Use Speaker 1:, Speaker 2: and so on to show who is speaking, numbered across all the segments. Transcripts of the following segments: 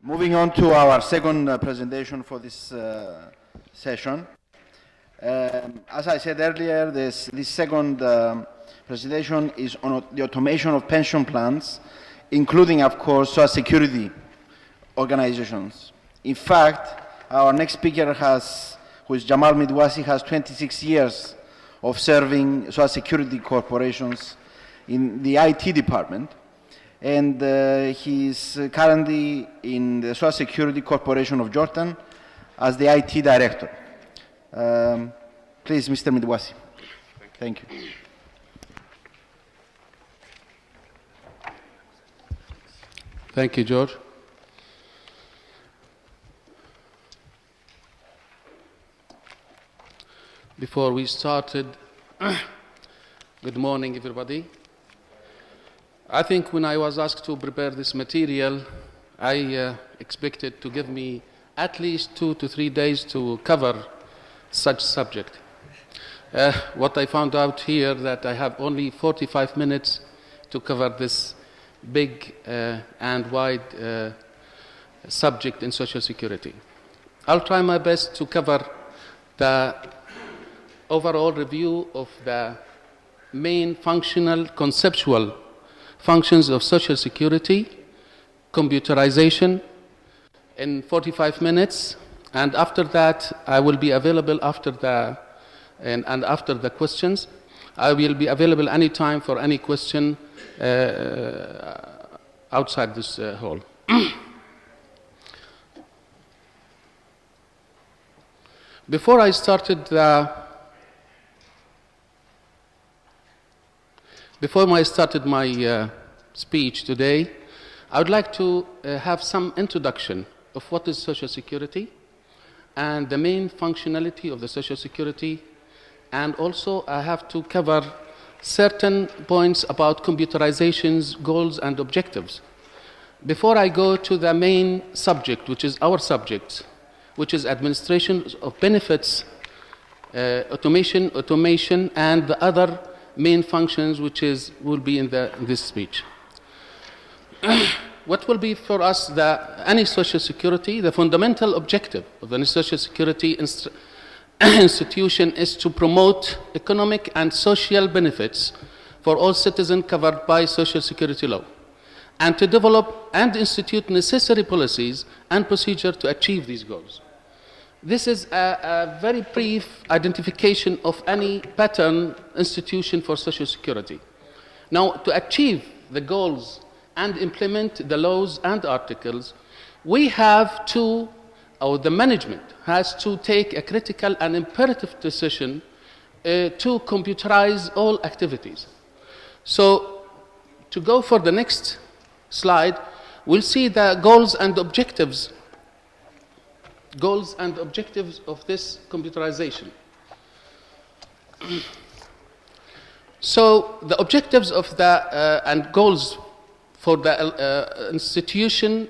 Speaker 1: Moving on to our second presentation for this session. As I said earlier, this second presentation is on the automation of pension plans, including, of course, social security organizations. In fact, our next speaker who is Jamal Mitwasi, has 26 years of serving social security corporations in the IT department. And he is currently in the Social Security Corporation of Jordan as the IT director. Please, Mr. Mitwasi. Thank you.
Speaker 2: Thank you, George. Before we started, good morning, everybody. I think when I was asked to prepare this material, I expected to give me at least 2 to 3 days to cover such subject. What I found out here that I have only 45 minutes to cover this big and wide subject in Social Security. I'll try my best to cover the overall review of the main functional, conceptual functions of Social Security, computerization in 45 minutes, and after that I will be available after the questions. I will be available anytime for any question outside this hall. Before I started my speech today, I would like to have some introduction of what is Social Security and the main functionality of the Social Security, and also I have to cover certain points about computerization's goals and objectives. Before I go to the main subject, which is our subject, which is administration of benefits, automation, and the other main functions, which will be in this speech. What will be for us any Social Security? The fundamental objective of any Social Security institution is to promote economic and social benefits for all citizens covered by Social Security law, and to develop and institute necessary policies and procedure to achieve these goals. This is a very brief identification of any pattern institution for Social Security. Now, to achieve the goals and implement the laws and articles, we have to, or the management has to take a critical and imperative decision to computerize all activities. So, to go for the next slide, we'll see the goals and objectives of this computerization. So the objectives of and goals for the institution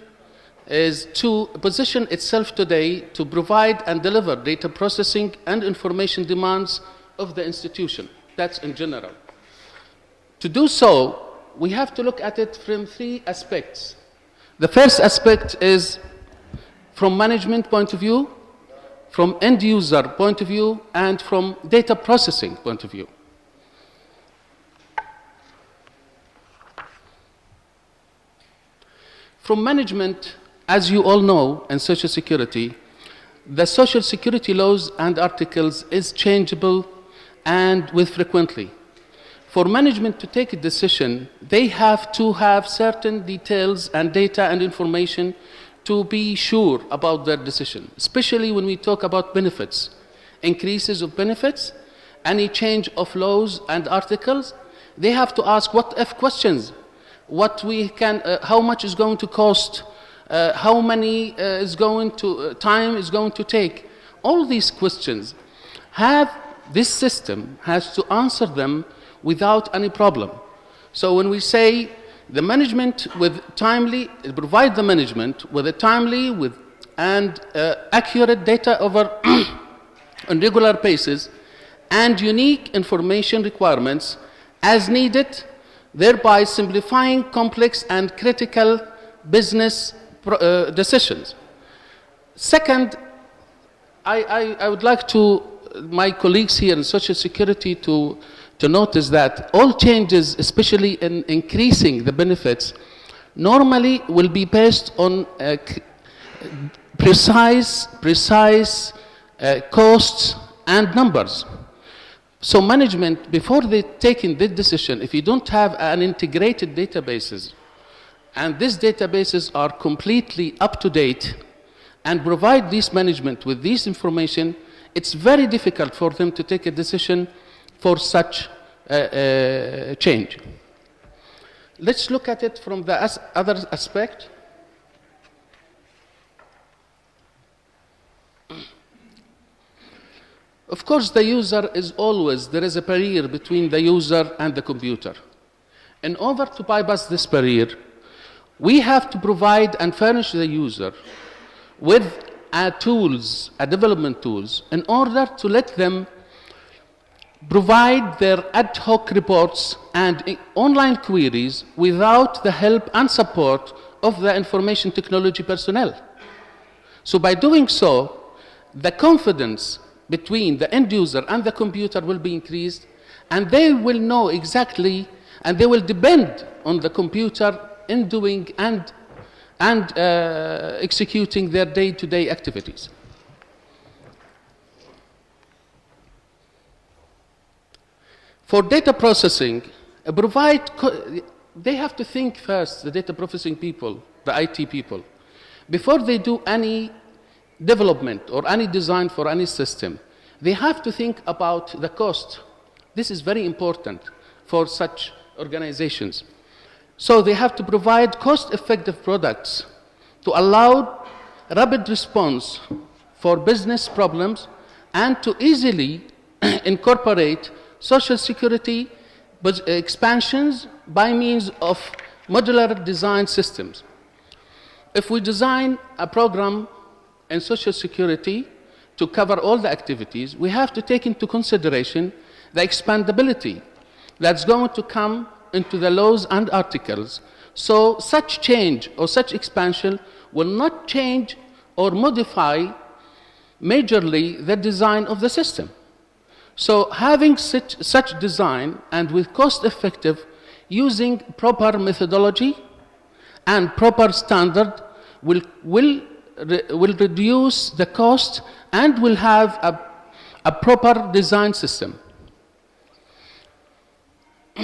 Speaker 2: is to position itself today to provide and deliver data processing and information demands of the institution. That's in general. To do so, we have to look at it from 3 aspects. The first aspect is from management point of view, from end user point of view, and from data processing point of view. From management, as you all know, in Social Security, the Social Security laws and articles is changeable and with frequently. For management to take a decision, they have to have certain details and data and information to be sure about their decision, especially when we talk about benefits, increases of benefits, any change of laws and articles. They have to ask what-if questions, how much is going to cost, how many time is going to take. All these questions this system has to answer them without any problem. So when we say the management provide the management with a timely and accurate data over on regular basis and unique information requirements as needed, thereby simplifying complex and critical business decisions. Second, I would like my colleagues here in Social Security to notice that all changes, especially in increasing the benefits, normally will be based on precise costs and numbers. So management, before they taking this decision, if you don't have an integrated databases, and these databases are completely up to date, and provide this management with this information, it's very difficult for them to take a decision for such change. Let's look at it from the other aspect. Of course, the user is always, there is a barrier between the user and the computer. In order to bypass this barrier, we have to provide and furnish the user with tools, development tools, in order to let them provide their ad hoc reports and online queries without the help and support of the information technology personnel. So by doing so, the confidence between the end user and the computer will be increased, and they will know exactly, and they will depend on the computer in doing and executing their day-to-day activities. For data processing, they have to think first, the data processing people, the IT people, before they do any development or any design for any system. They have to think about the cost. This is very important for such organizations. So they have to provide cost-effective products to allow rapid response for business problems and to easily incorporate social security expansions by means of modular design systems. If we design a program in social security to cover all the activities, we have to take into consideration the expandability that's going to come into the laws and articles. So such change or such expansion will not change or modify majorly the design of the system. So having such design and with cost-effective, using proper methodology and proper standard will reduce the cost and will have a proper design system. I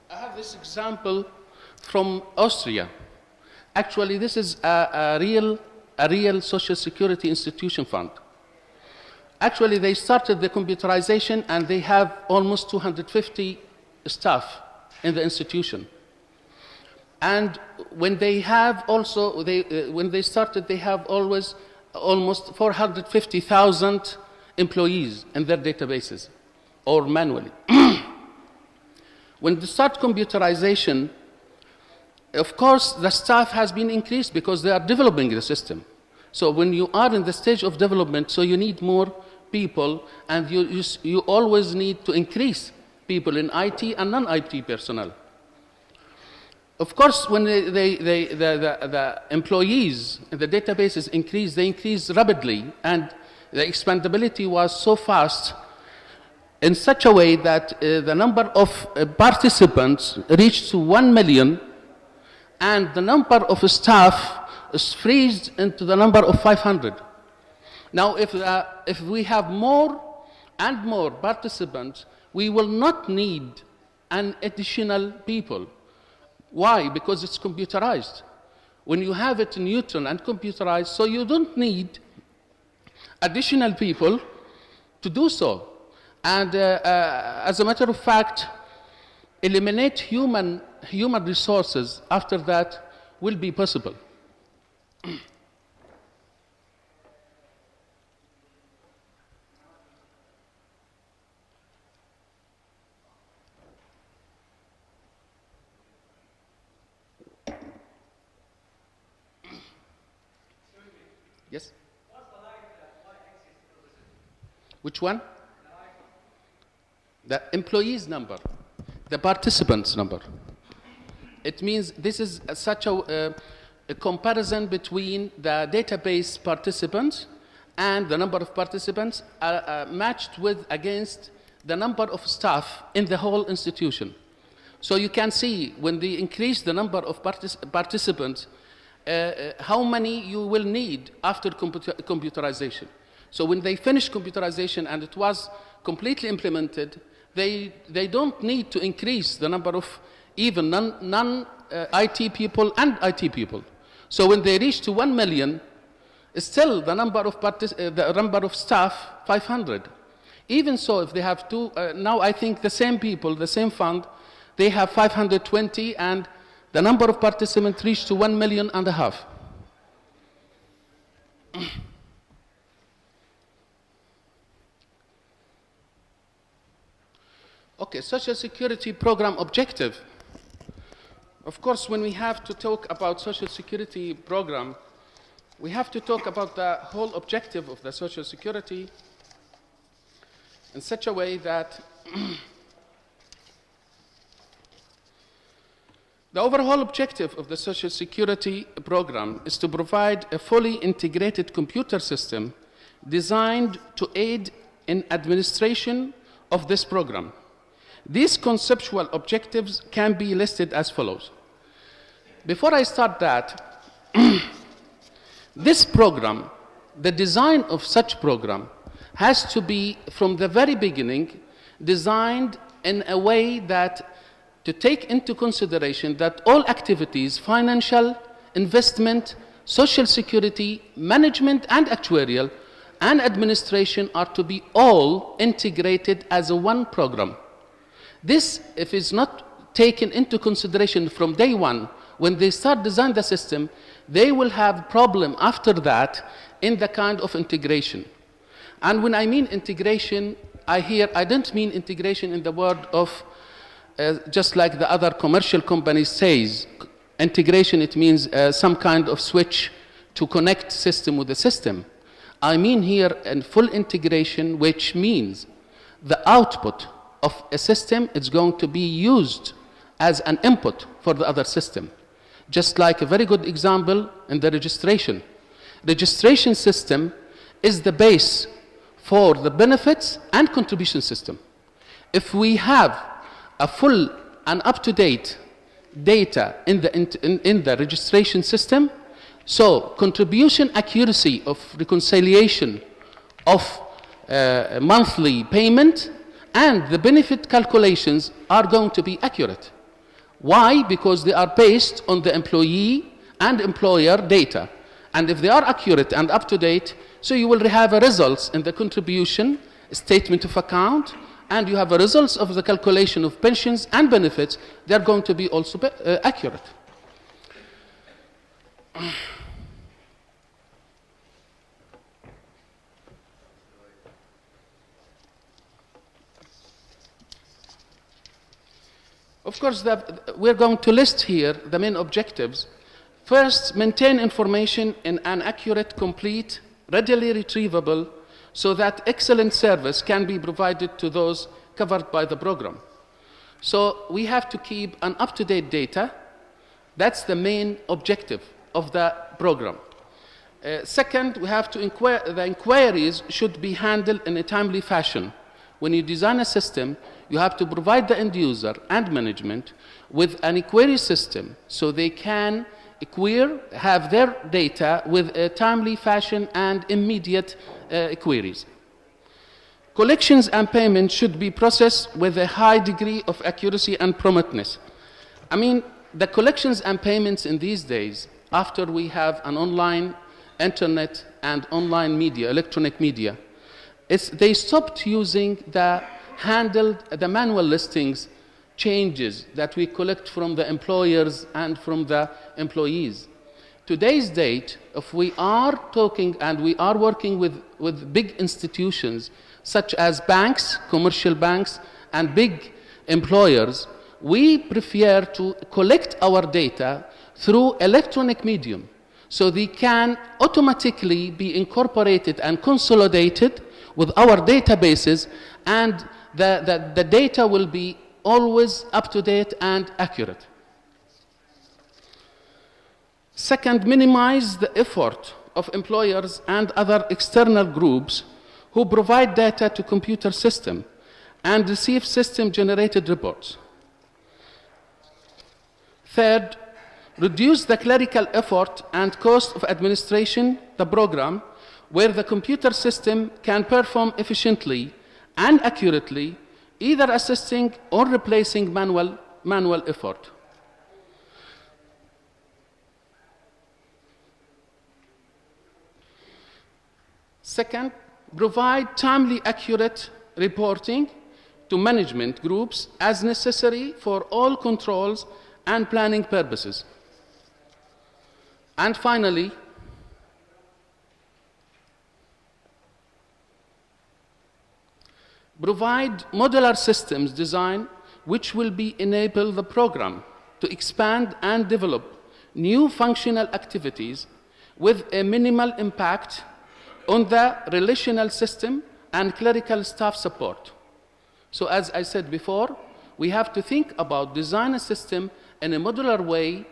Speaker 2: have this example from Austria. Actually, this is a real social security institution fund. Actually, they started the computerization and they have almost 250 staff in the institution. And when they have also, when they started, they have always almost 450,000 employees in their databases or manually. When they start computerization, of course, the staff has been increased because they are developing the system. So when you are in the stage of development, so you need more people, and you always need to increase people in IT and non-IT personnel. Of course, when the employees in the databases increase, they increase rapidly, and the expandability was so fast in such a way that the number of participants reached to 1 million, and the number of staff is freezed into the number of 500. Now, if we have more and more participants, we will not need an additional people. Why? Because it's computerized. When you have it neutral and computerized, so you don't need additional people to do so. And as a matter of fact, eliminate human resources after that will be possible. Yes? Which one? the employees number, the participants number. It means this is such a comparison between the database participants and the number of participants matched with against the number of staff in the whole institution. So you can see when they increase the number of participants, how many you will need after computerization. So when they finish computerization and it was completely implemented, they don't need to increase the number of even non-IT people and IT people. So when they reach to 1 million, still the number of staff 500. Even so, if they have two, now I think the same people, the same fund, they have 520, and the number of participants reached to 1.5 million. Okay, Social Security program objective. Of course, when we have to talk about Social Security program, we have to talk about the whole objective of the Social Security in such a way that the overall objective of the Social Security program is to provide a fully integrated computer system designed to aid in administration of this program. These conceptual objectives can be listed as follows. Before I start that, this program, the design of such program, has to be from the very beginning designed in a way that to take into consideration that all activities, financial, investment, social security, management and actuarial and administration are to be all integrated as a one program. This, if it's not taken into consideration from day one, when they start designing the system, they will have problem after that in the kind of integration. And when I mean integration, I don't mean integration in the word of just like the other commercial companies says. Integration, it means some kind of switch to connect system with the system. I mean here in full integration, which means the output of a system is going to be used as an input for the other system. Just like a very good example in the registration. Registration system is the base for the benefits and contribution system. If we have a full and up-to-date data in the registration system, so contribution accuracy of reconciliation of monthly payment and the benefit calculations are going to be accurate. Why? Because they are based on the employee and employer data. And if they are accurate and up-to-date, so you will have a results in the contribution, statement of account, and you have a results of the calculation of pensions and benefits. They are going to be also accurate. Of course, we're going to list here the main objectives. First, maintain information in an accurate, complete, readily retrievable, so that excellent service can be provided to those covered by the program. So we have to keep an up-to-date data. That's the main objective of the program. Second, we have to the inquiries should be handled in a timely fashion. When you design a system, you have to provide the end user and management with an inquiry system so they can have their data with a timely fashion and immediate queries. Collections and payments should be processed with a high degree of accuracy and promptness. I mean, the collections and payments in these days, after we have an online internet and online media, electronic media, they stopped using the manual listings changes that we collect from the employers and from the employees. Today's date, if we are talking and we are working with big institutions such as banks, commercial banks, and big employers, we prefer to collect our data through electronic medium so they can automatically be incorporated and consolidated with our databases, and the data will be always up to date and accurate. Second, minimize the effort of employers and other external groups who provide data to computer system and receive system-generated reports. Third, reduce the clerical effort and cost of administration the program where the computer system can perform efficiently and accurately, either assisting or replacing manual effort. Second, provide timely, accurate reporting to management groups as necessary for all controls and planning purposes. And finally, provide modular systems design which will enable the program to expand and develop new functional activities with a minimal impact on the relational system and clerical staff support. So as I said before, we have to think about design a system in a modular way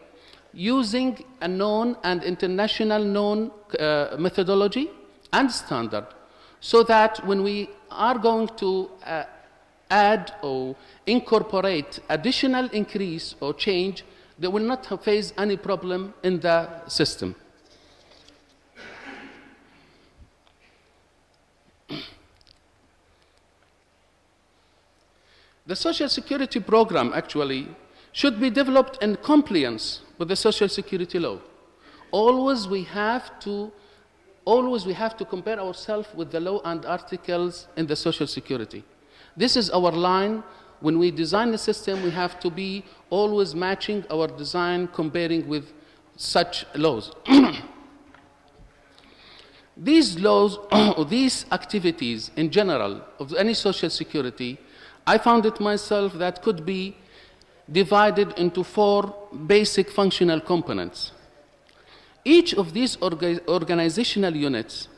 Speaker 2: using a known and international known methodology and standard, so that when we are going to add or incorporate additional increase or change, they will not face any problem in the system. The Social Security program actually should be developed in compliance with the Social Security law. Always we have to compare ourselves with the law and articles in the Social Security. This is our line. When we design the system, we have to be always matching our design, comparing with such laws. These laws, or these activities in general of any Social Security, I found it myself that could be divided into 4 basic functional components. Each of these organizational units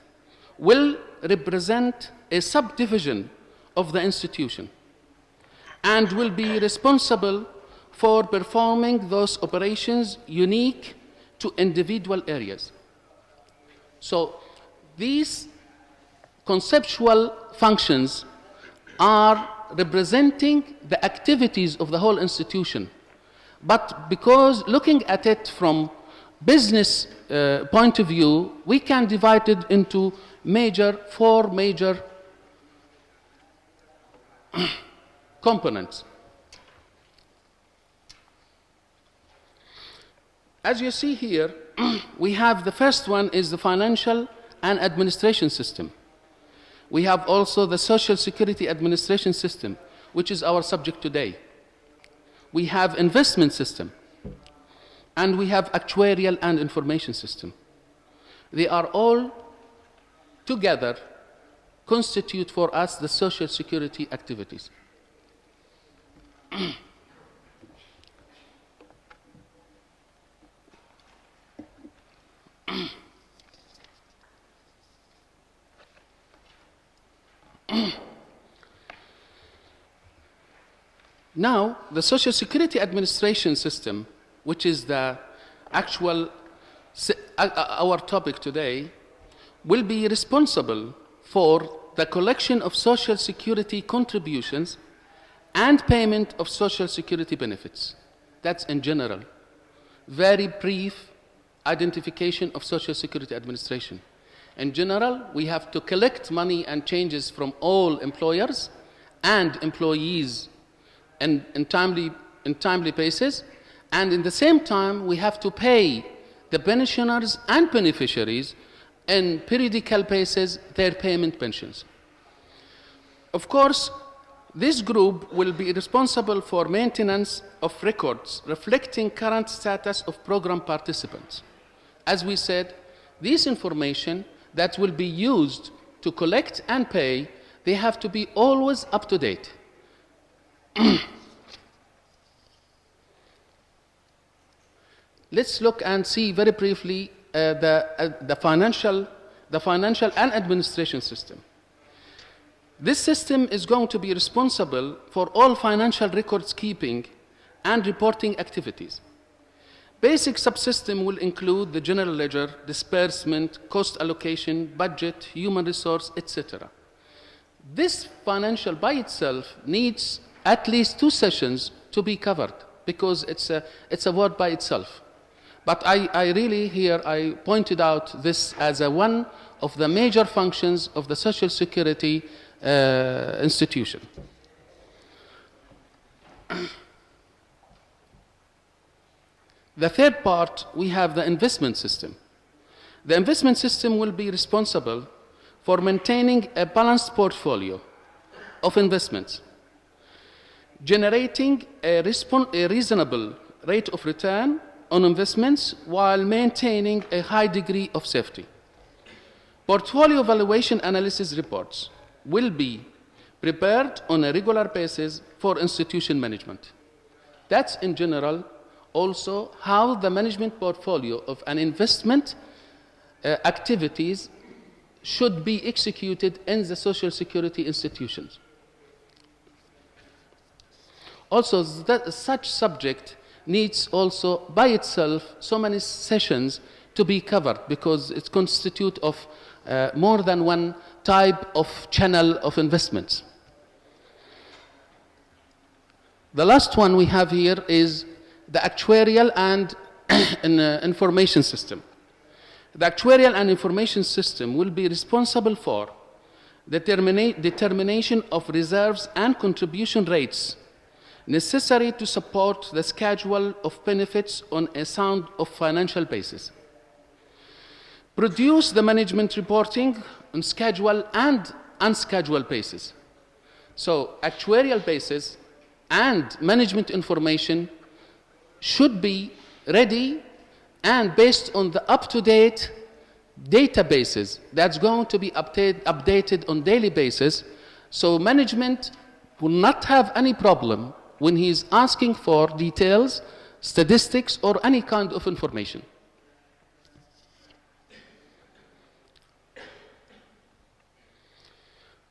Speaker 2: will represent a subdivision of the institution and will be responsible for performing those operations unique to individual areas. So these conceptual functions are representing the activities of the whole institution. But because looking at it from business point of view, we can divide it into 4 major components. As you see here, we have the first one is the financial and administration system. We have also the Social Security Administration system, which is our subject today. We have investment system, and we have actuarial and information system. They are all together constitute for us the Social Security activities. Now, the Social Security Administration system, which is the actual our topic today, will be responsible for the collection of Social Security contributions and payment of Social Security benefits. That's in general. Very brief identification of Social Security Administration. In general, we have to collect money and changes from all employers and employees in timely basis, and in the same time, we have to pay the pensioners and beneficiaries in periodical basis their payment pensions. Of course, this group will be responsible for maintenance of records reflecting current status of program participants. As we said, this information that will be used to collect and pay, they have to be always up to date. Let's look and see very briefly the financial and administration system. This system is going to be responsible for all financial records keeping and reporting activities. Basic subsystem will include the general ledger, disbursement, cost allocation, budget, human resource, etc. This financial by itself needs at least 2 sessions to be covered because it's a word by itself. But I really here, I pointed out this as one of the major functions of the Social Security institution. The third part, we have the investment system. The investment system will be responsible for maintaining a balanced portfolio of investments, generating a reasonable rate of return on investments while maintaining a high degree of safety. Portfolio valuation analysis reports will be prepared on a regular basis for institution management. That's in general also how the management portfolio of an investment activities should be executed in the Social Security institutions. Also, such subject needs also by itself so many sessions to be covered because it constitutes of more than one type of channel of investments. The last one we have here is the actuarial and information system. The actuarial and information system will be responsible for the determination of reserves and contribution rates necessary to support the schedule of benefits on a sound of financial basis. Produce the management reporting on schedule and unscheduled basis. So actuarial basis and management information should be ready and based on the up-to-date databases that's going to be updated on daily basis, so management will not have any problem when he's asking for details, statistics, or any kind of information.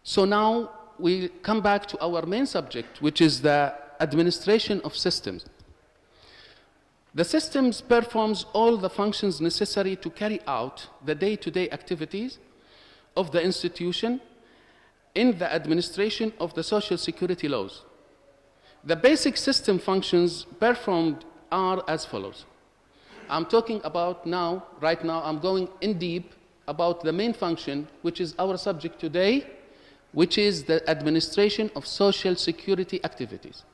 Speaker 2: So now we come back to our main subject, which is the administration of systems. The systems performs all the functions necessary to carry out the day-to-day activities of the institution in the administration of the Social Security laws. The basic system functions performed are as follows. I'm talking about now, right now, I'm going in deep about the main function, which is our subject today, which is the administration of Social Security activities.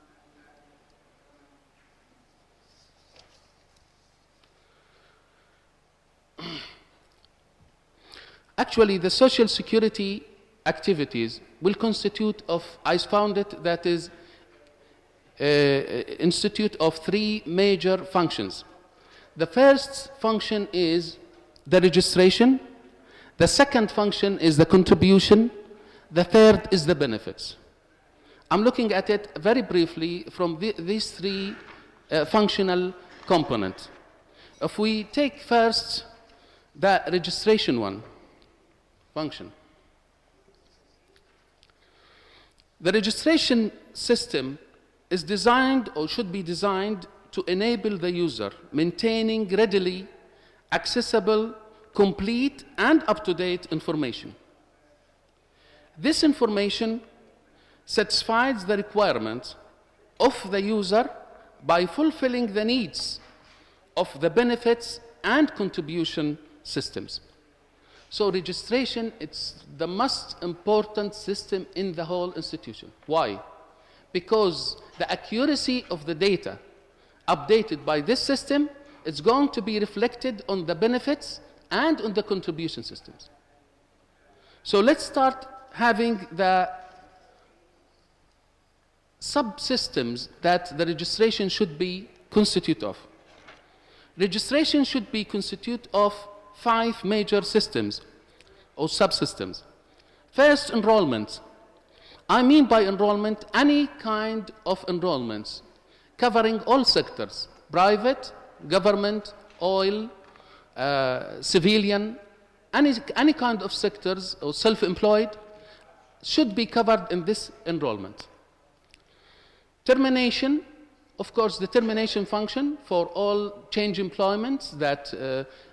Speaker 2: Actually, the Social Security activities will constitute of, I found it, that is institute of 3 major functions. The first function is the registration, the second function is the contribution, the third is the benefits. I'm looking at it very briefly from these 3 functional components. If we take first the registration function. The registration system is designed or should be designed to enable the user maintaining readily accessible, complete, and up-to-date information. This information satisfies the requirements of the user by fulfilling the needs of the benefits and contribution systems. So registration, it's the most important system in the whole institution. Why? Because the accuracy of the data updated by this system is going to be reflected on the benefits and on the contribution systems. So let's start having the subsystems that the registration should be constitute of. Registration should be constitute of 5 major systems or subsystems. First, enrollment. I mean by enrollment any kind of enrollments covering all sectors, private, government, oil, civilian, any kind of sectors or self-employed, should be covered in this enrollment. Termination, of course, the termination function for all change employments that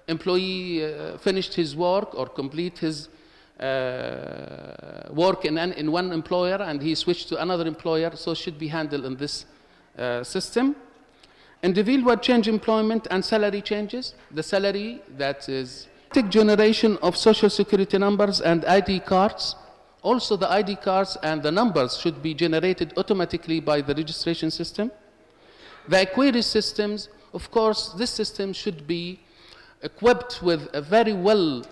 Speaker 2: employee finished his work or complete his work in one employer and he switched to another employer, so should be handled in this system. Individual change employment and salary changes. The salary, that is generation of social security numbers and ID cards. Also the ID cards and the numbers should be generated automatically by the registration system. The query systems, of course, this system should be equipped with a very well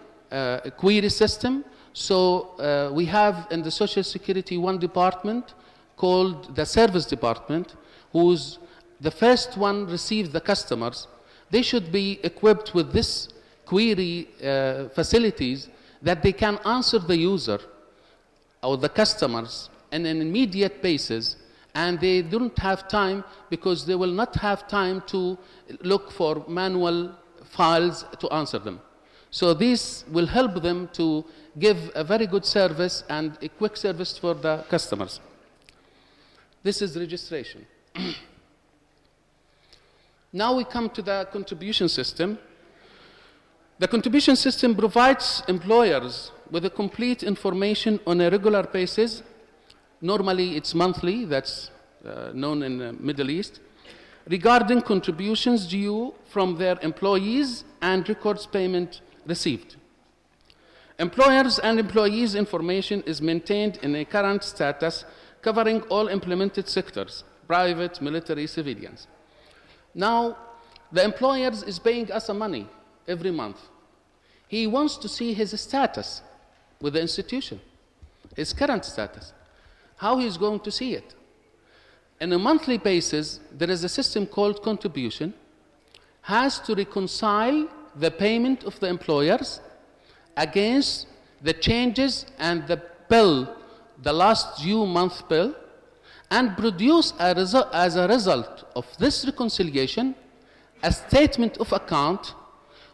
Speaker 2: query system. So we have in the Social Security one department called the Service Department, who's the first one receives the customers. They should be equipped with this query facilities that they can answer the user or the customers on an immediate basis, and they don't have time because they will not have time to look for manual files to answer them. So this will help them to give a very good service and a quick service for the customers. This is registration. Now we come to the contribution system. The contribution system provides employers with a complete information on a regular basis. Normally it's monthly, that's known in the Middle East, regarding contributions due from their employees and records payment received. Employers and employees' information is maintained in a current status covering all implemented sectors, private, military, civilians. Now, the employer is paying us some money every month. He wants to see his status with the institution, his current status. How he's going to see it? On a monthly basis, there is a system called contribution, has to reconcile the payment of the employers against the changes and the bill, the last due month bill, and produce as a result of this reconciliation a statement of account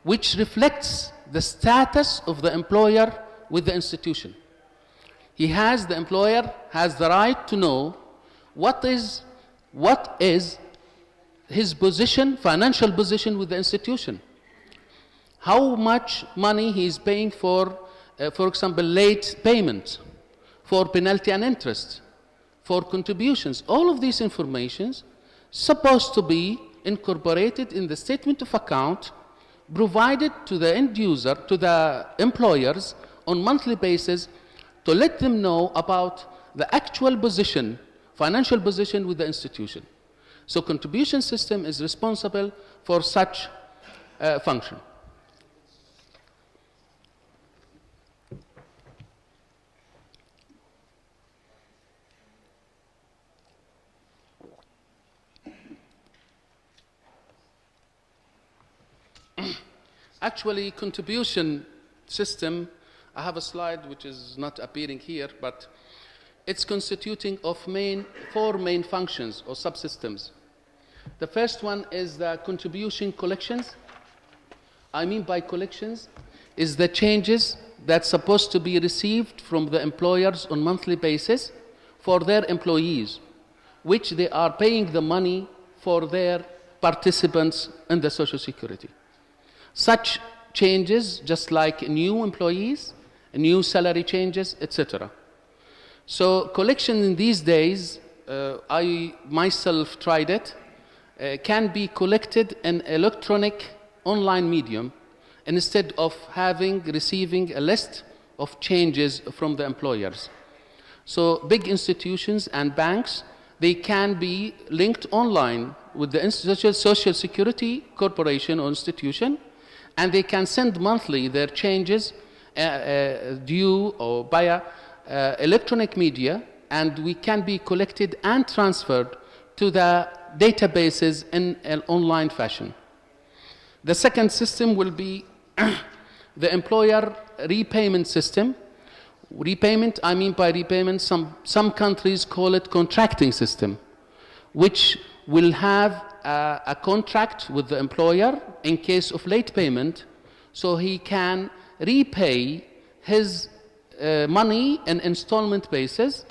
Speaker 2: which reflects the status of the employer with the institution. The employer has the right to know what is his position, financial position with the institution. How much money he is paying for example, late payment, for penalty and interest, for contributions. All of these informations supposed to be incorporated in the statement of account provided to the end user, to the employers on monthly basis, to let them know about the actual position, financial position with the institution. So contribution system is responsible for such function. Actually, contribution system, I have a slide which is not appearing here, but it's constituting of four main functions or subsystems. The first one is the contribution collections. I mean by collections is the changes that's supposed to be received from the employers on monthly basis for their employees, which they are paying the money for their participants in the Social Security. Such changes, just like new employees, new salary changes, etc. So collection in these days, I myself tried it, can be collected in electronic online medium instead of receiving a list of changes from the employers. So big institutions and banks, they can be linked online with the Social Security Corporation or institution, and they can send monthly their changes due or via electronic media, and we can be collected and transferred to the databases in an online fashion. The second system will be the employer repayment system. Repayment, I mean by repayment, some countries call it contracting system, which will have a contract with the employer in case of late payment, so he can repay his money in installment basis,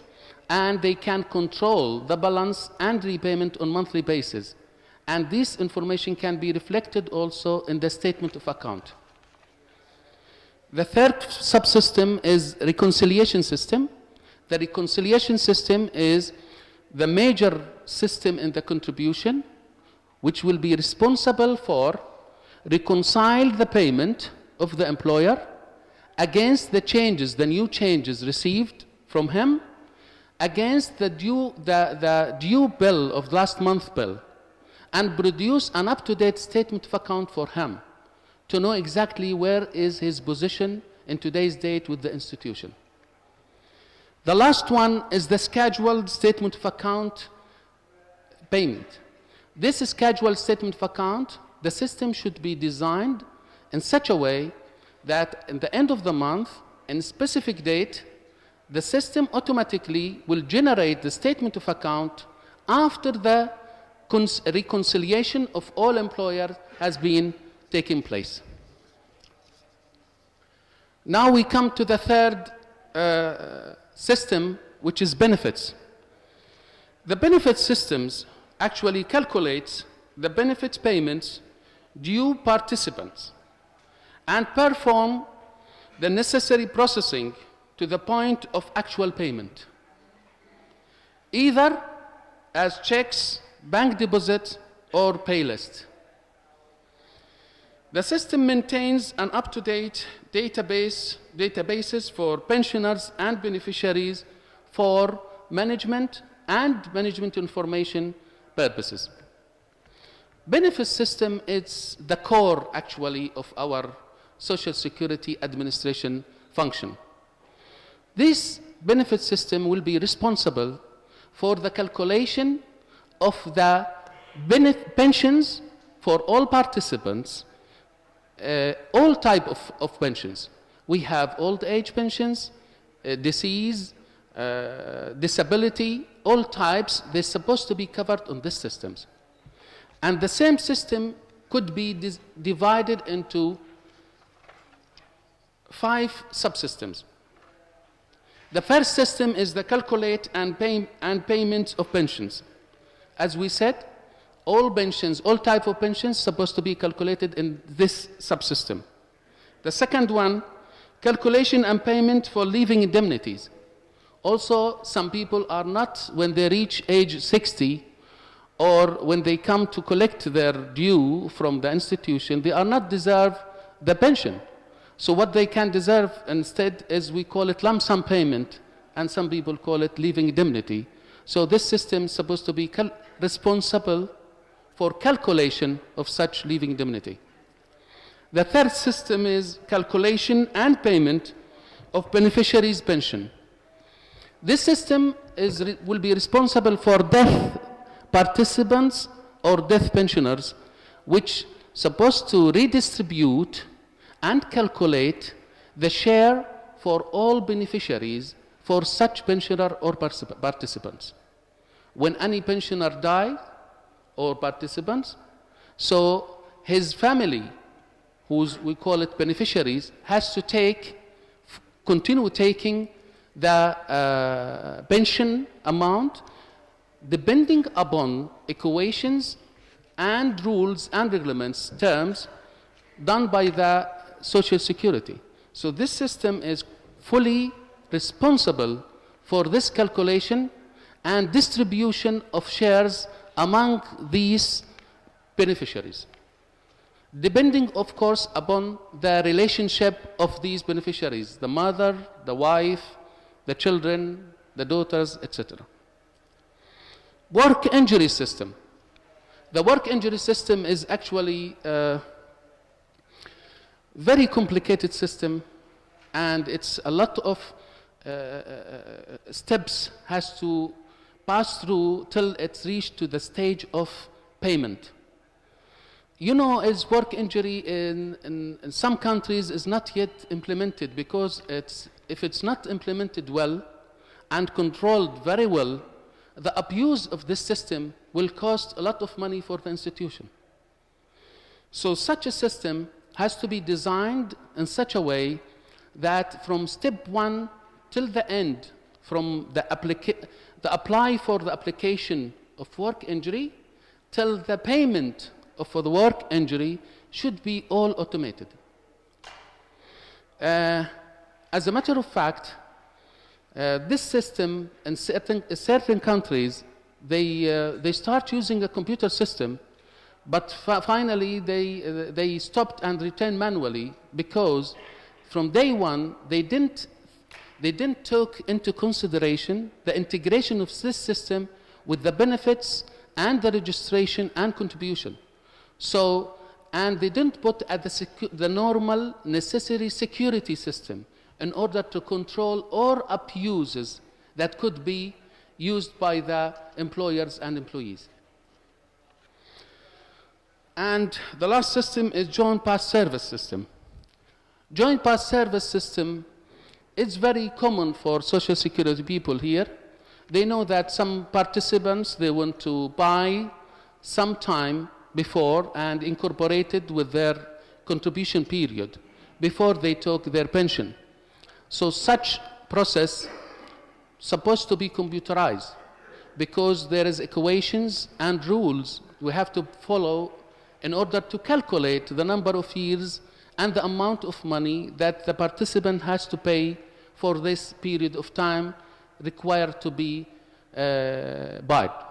Speaker 2: and they can control the balance and repayment on monthly basis. And this information can be reflected also in the statement of account. The third subsystem is reconciliation system. The reconciliation system is the major system in the contribution, which will be responsible for reconcile the payment of the employer against the changes, the new changes received from him, against the due bill of last month bill, and produce an up-to-date statement of account for him to know exactly where is his position in today's date with the institution. The last one is the scheduled statement of account payment. This scheduled statement of account, the system should be designed in such a way that at the end of the month, in a specific date, the system automatically will generate the statement of account after the reconciliation of all employers has been taking place. Now we come to the third system, which is benefits. The benefit systems actually calculates the benefit payments due participants and perform the necessary processing to the point of actual payment, either as checks, bank deposit, or pay list. The system maintains an up-to-date databases for pensioners and beneficiaries for management and management information purposes. Benefit system is the core actually of our Social Security Administration function. This benefit system will be responsible for the calculation of the pensions for all participants, all type of pensions. We have old age pensions, disease, disability, all types. They're supposed to be covered on these systems. And the same system could be divided into 5 subsystems. The first system is the calculate and payment of pensions. As we said, all pensions, all type of pensions supposed to be calculated in this subsystem. The second one, calculation and payment for leaving indemnities. Also, some people are not, when they reach age 60, or when they come to collect their due from the institution, they are not deserve the pension. So what they can deserve instead is, we call it lump sum payment, and some people call it leaving indemnity. So this system is supposed to be responsible for calculation of such leaving indemnity. The third system is calculation and payment of beneficiaries' pension. This system will be responsible for death participants or death pensioners, which supposed to redistribute and calculate the share for all beneficiaries for such pensioner or participants. When any pensioner dies or participants, so his family, we call it beneficiaries, has to continue taking the pension amount depending upon equations and rules and regulations, terms done by the Social Security. So this system is fully responsible for this calculation and distribution of shares among these beneficiaries, depending, of course, upon the relationship of these beneficiaries, the mother, the wife, the children, the daughters, etc. Work injury system. The work injury system is actually a very complicated system, and it's a lot of steps has to pass through till it's reached to the stage of payment. You know, as work injury in some countries is not yet implemented, because if it's not implemented well and controlled very well, the abuse of this system will cost a lot of money for the institution. So such a system has to be designed in such a way that from step 1 till the end, from the apply for the application of work injury till the payment for the work injury should be all automated. As a matter of fact, this system in certain countries, they start using a computer system, but finally they stopped and returned manually because from day one they didn't take into consideration the integration of this system with the benefits and the registration and contribution. So, and they didn't put at the normal necessary security system in order to control all abuses that could be used by the employers and employees. And the last system is joint past service system. Joint past service system is very common for Social Security people here. They know that some participants, they want to buy some time before and incorporate it with their contribution period before they took their pension. So such process supposed to be computerized because there is equations and rules we have to follow in order to calculate the number of years and the amount of money that the participant has to pay for this period of time required to be bought.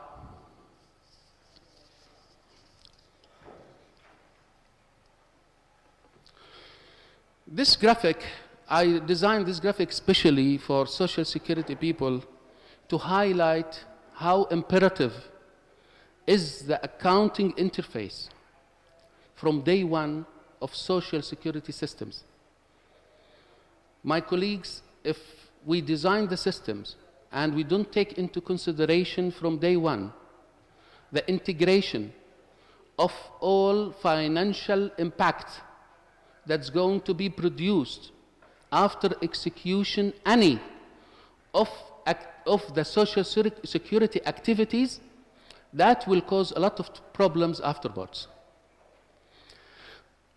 Speaker 2: This graphic, I designed this graphic specially for Social Security people to highlight how imperative is the accounting interface from day one of Social Security systems. My colleagues, if we design the systems and we don't take into consideration from day one the integration of all financial impact that's going to be produced after execution any of the Social Security activities, that will cause a lot of problems afterwards.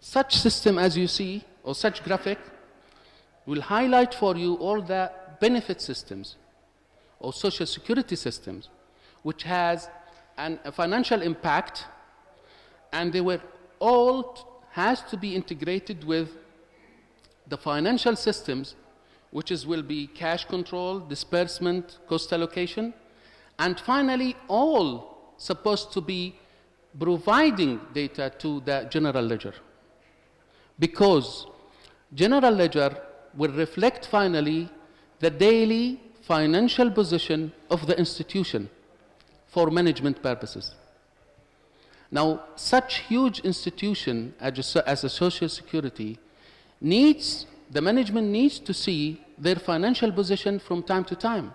Speaker 2: Such system, as you see, or such graphic, will highlight for you all the benefit systems or Social Security systems which has a financial impact, and they were all has to be integrated with the financial systems, which will be cash control, disbursement, cost allocation, and finally all supposed to be providing data to the general ledger. Because general ledger will reflect finally the daily financial position of the institution for management purposes. Now, such huge institution as a Social Security the management needs to see their financial position from time to time.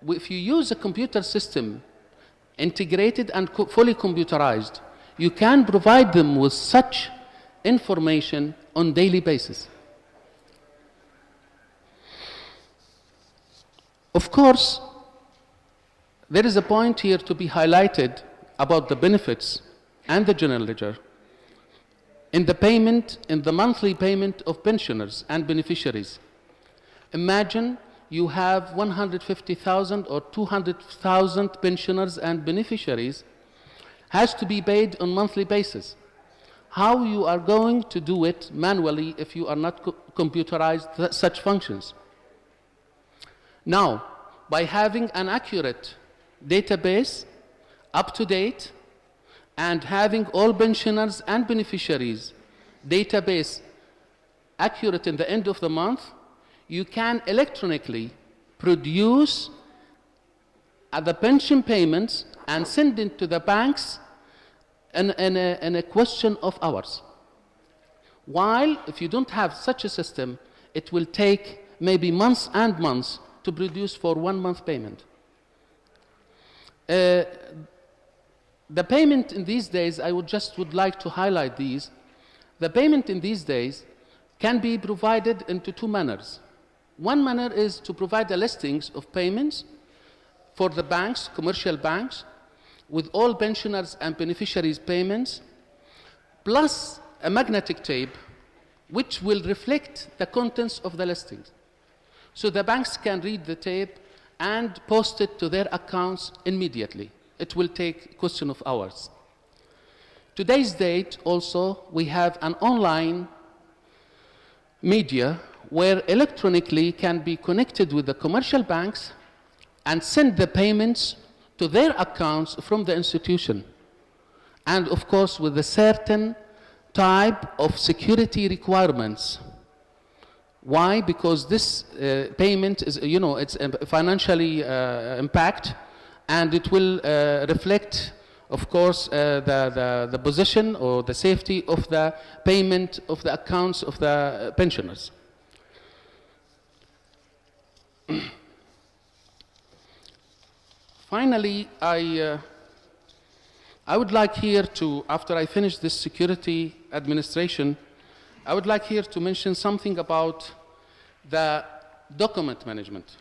Speaker 2: If you use a computer system integrated and fully computerized, you can provide them with such information on daily basis. Of course, there is a point here to be highlighted about the benefits and the general ledger in the monthly payment of pensioners and beneficiaries. Imagine you have 150,000 or 200,000 pensioners and beneficiaries has to be paid on monthly basis. How you are going to do it manually if you are not computerized such functions? Now, by having an accurate database, up to date, and having all pensioners and beneficiaries database accurate in the end of the month, you can electronically produce the pension payments and send it to the banks in a question of hours. While if you don't have such a system, it will take maybe months and months to produce for 1 month payment. The payment in these days, I would like to highlight these. The payment in these days can be provided into two manners. One manner is to provide the listings of payments for the banks, commercial banks, with all pensioners and beneficiaries payments, plus a magnetic tape which will reflect the contents of the listings. So the banks can read the tape and post it to their accounts immediately. It will take a question of hours. Today's date also, we have an online media where electronically can be connected with the commercial banks and send the payments to their accounts from the institution. And of course, with a certain type of security requirements. Why? Because this payment is, it's financially impact, and it will reflect, of course, the position or the safety of the payment of the accounts of the pensioners. Finally, I would like here to, after I finish this security administration, I would like here to mention something about the document management.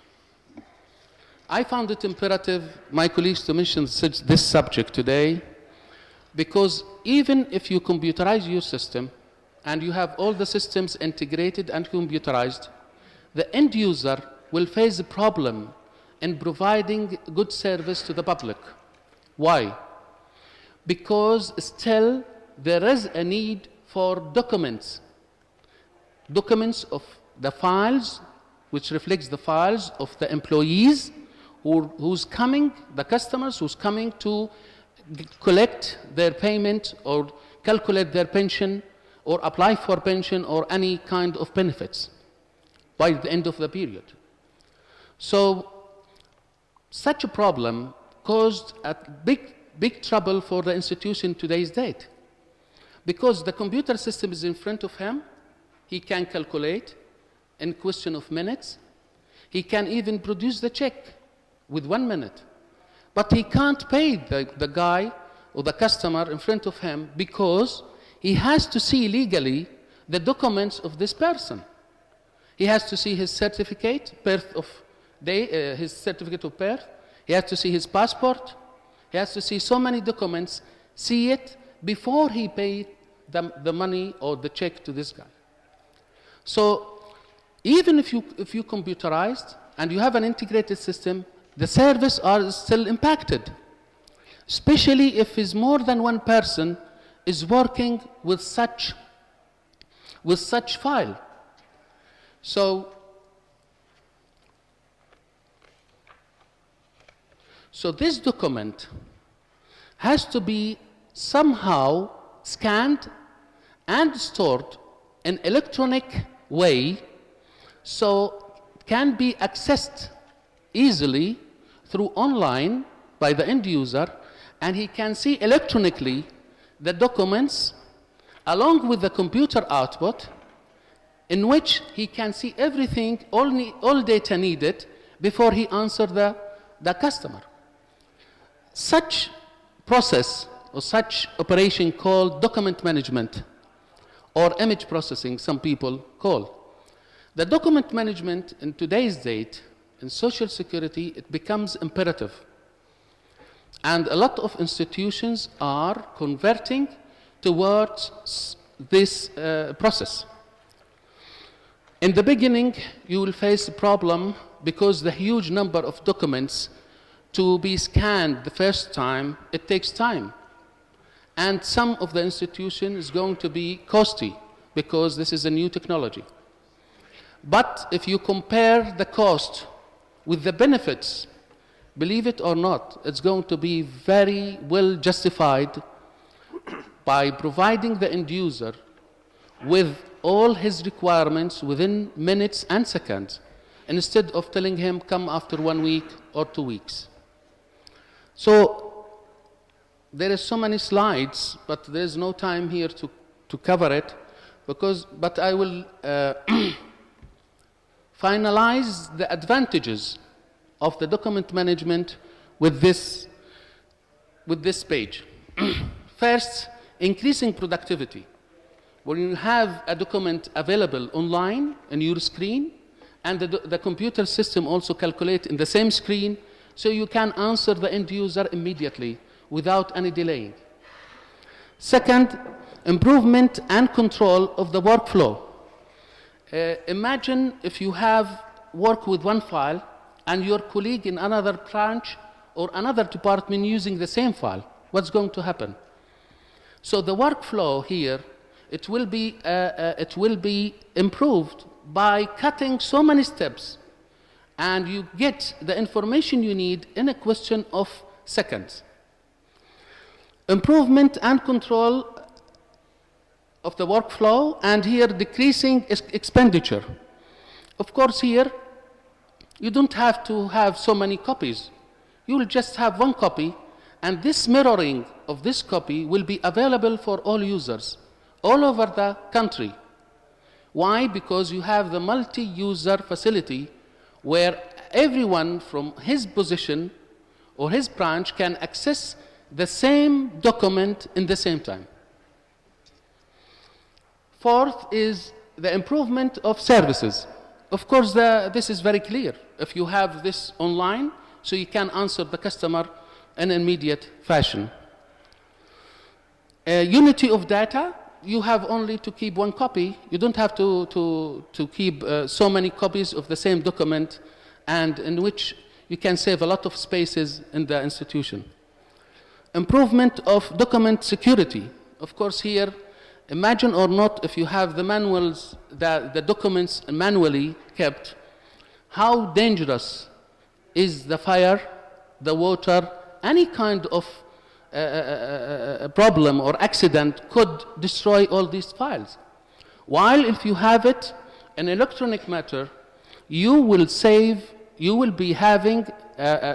Speaker 2: I found it imperative, my colleagues, to mention this subject today, because even if you computerize your system and you have all the systems integrated and computerized, the end user will face a problem in providing good service to the public. Why? Because still there is a need for documents of the files, which reflects the files of the employees who's coming, the customers who's coming to collect their payment or calculate their pension or apply for pension or any kind of benefits by the end of the period. So such a problem caused a big trouble for the institution today's date, because the computer system is in front of him. He can calculate in question of minutes. He can even produce the check with 1 minute. But he can't pay the guy or the customer in front of him, because he has to see legally the documents of this person. He has to see his certificate, his certificate of birth. He has to see his passport. He has to see so many documents, see it before he paid the money or the check to this guy. So even if you computerized and you have an integrated system, the service are still impacted, especially if is more than one person is working with such file. So this document has to be somehow scanned and stored in electronic way, so it can be accessed easily through online by the end user, and he can see electronically the documents along with the computer output, in which he can see everything, all data needed before he answers the customer. Such process or such operation called document management or image processing, some people call. The document management in today's date in Social Security, it becomes imperative. And a lot of institutions are converting towards this process. In the beginning, you will face a problem because the huge number of documents to be scanned the first time, it takes time. And some of the institution is going to be costly because this is a new technology. But if you compare the cost with the benefits, believe it or not, it's going to be very well justified by providing the end user with all his requirements within minutes and seconds, instead of telling him come after 1 week or 2 weeks. So there is so many slides, but there's no time here to cover it, but I will finalize the advantages of the document management with this page. First, increasing productivity. When you have a document available online on your screen, and the computer system also calculates in the same screen, so you can answer the end user immediately without any delaying. Second, improvement and control of the workflow. Imagine if you have work with one file and your colleague in another branch or another department using the same file? What's going to happen? So the workflow here, it will be improved by cutting so many steps, and you get the information you need in a question of seconds. Improvement and control of the workflow, and here decreasing expenditure. Of course, here you don't have to have so many copies. You will just have one copy, and this mirroring of this copy will be available for all users all over the country. Why? Because you have the multi-user facility where everyone from his position or his branch can access the same document in the same time. Fourth is the improvement of services. Of course, this is very clear. If you have this online, so you can answer the customer in an immediate fashion. Unity of data, you have only to keep one copy. You don't have to keep so many copies of the same document, and in which you can save a lot of spaces in the institution. Improvement of document security. Of course, here, imagine or not, if you have the manuals, the documents manually kept, how dangerous is the fire, the water, any kind of problem or accident could destroy all these files. While if you have it in electronic matter, you will be having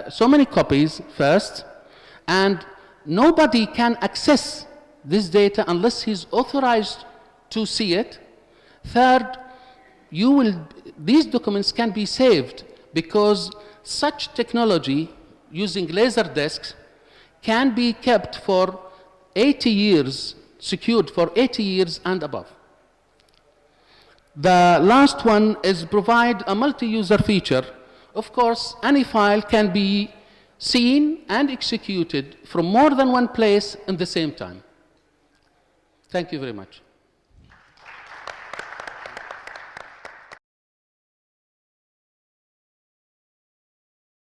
Speaker 2: so many copies first, and nobody can access this data unless he's authorized to see it. Third, these documents can be saved because such technology using laser discs can be kept for 80 years, secured for 80 years and above. The last one is provide a multi-user feature. Of course, any file can be seen and executed from more than one place in the same time. Thank you very much.